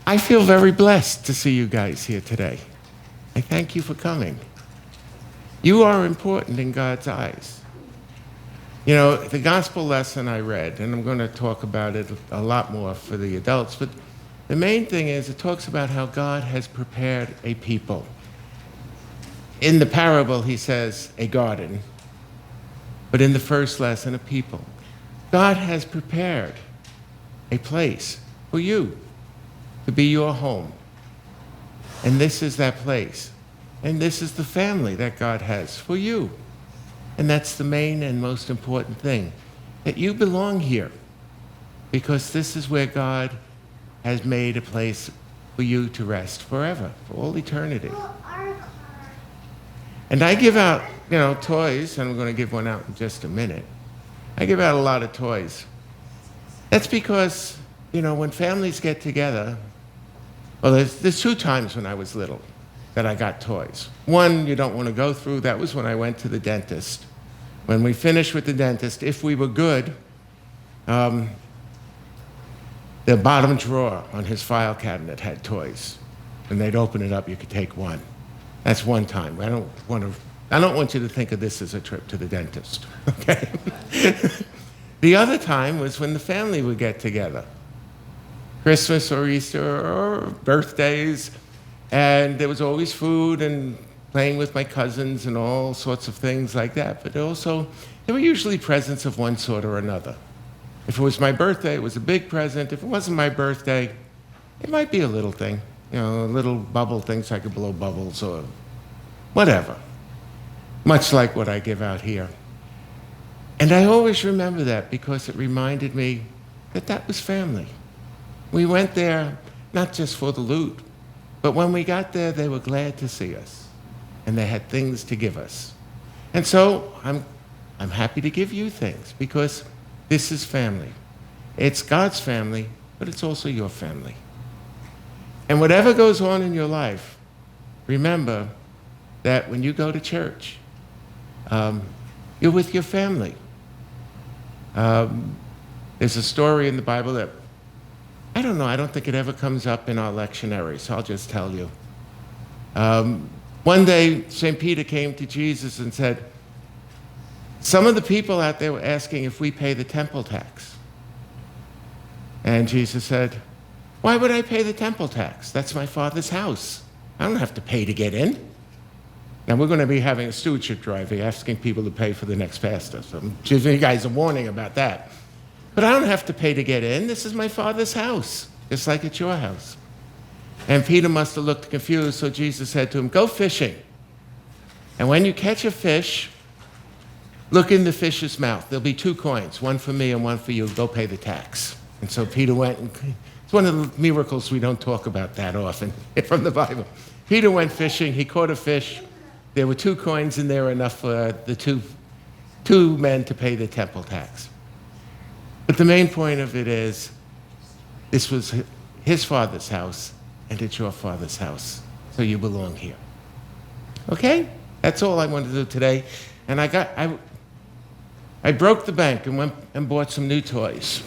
I feel very blessed to see you guys here today. I thank you for coming. You are important in God's eyes. You know, the gospel lesson I read, and I'm going to talk about it a lot more for the adults, but the main thing is it talks about how God has prepared a people. In the parable, he says a garden, but in the first lesson, a people. God has prepared a place for you to be your home. And this is that place. And this is the family that God has for you. And that's the main and most important thing, that you belong here, because this is where God has made a place for you to rest forever, for all eternity. And I give out, toys, and I'm going to give one out in just a minute. I give out a lot of toys. That's because, when families get together, well, there's 2 times when I was little that I got toys. One you don't want to go through. That was when I went to the dentist. When we finished with the dentist, if we were good, the bottom drawer on his file cabinet had toys. When they'd open it up, you could take one. That's one time. I don't want you to think of this as a trip to the dentist, okay? The other time was when the family would get together. Christmas or Easter or birthdays, and there was always food and playing with my cousins and all sorts of things like that. But also, there were usually presents of one sort or another. If it was my birthday, it was a big present. If it wasn't my birthday, it might be a little thing, a little bubble thing so I could blow bubbles or whatever, much like what I give out here. And I always remember that because it reminded me that that was family. We went there not just for the loot, but when we got there, they were glad to see us, and they had things to give us. And so I'm happy to give you things because this is family. It's God's family, but it's also your family. And whatever goes on in your life, remember that when you go to church, you're with your family. There's a story in the Bible that I don't think it ever comes up in our lectionary, so I'll just tell you. One day, St. Peter came to Jesus and said, some of the people out there were asking if we pay the temple tax. And Jesus said, why would I pay the temple tax? That's my Father's house. I don't have to pay to get in. Now, we're going to be having a stewardship drive, asking people to pay for the next pastor. So I'm giving you guys a warning about that. But I don't have to pay to get in. This is my Father's house, just like it's your house. And Peter must have looked confused, so Jesus said to him, go fishing. And when you catch a fish, look in the fish's mouth. There'll be 2 coins, one for me and one for you. Go pay the tax. And so Peter went, and it's one of the miracles we don't talk about that often from the Bible. Peter went fishing. He caught a fish. There were 2 coins in there, enough for the two men to pay the temple tax. But the main point of it is, this was his Father's house, and it's your Father's house, so you belong here. Okay? That's all I wanted to do today. And I broke the bank and went and bought some new toys.